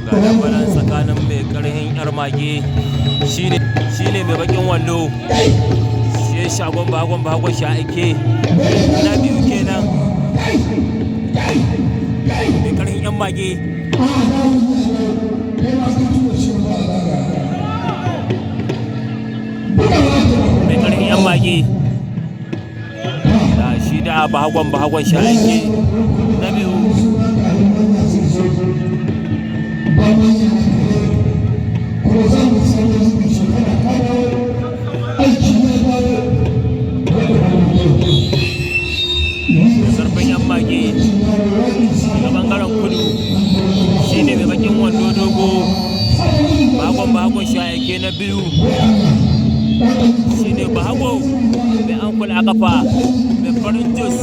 ga dambaran tsakanin mai karhin yar mage shine mai bakin wando shi shagon bagon sha ake na biyu kenan mai karhin yan mage mai karhin yan mage da shi da bagon sha ake na biyu sarfin yan mage daga bangaren kudu shine mai bakin wando dogo bagon shayake na biyu shine bago mai ankul a kafa mai farin jus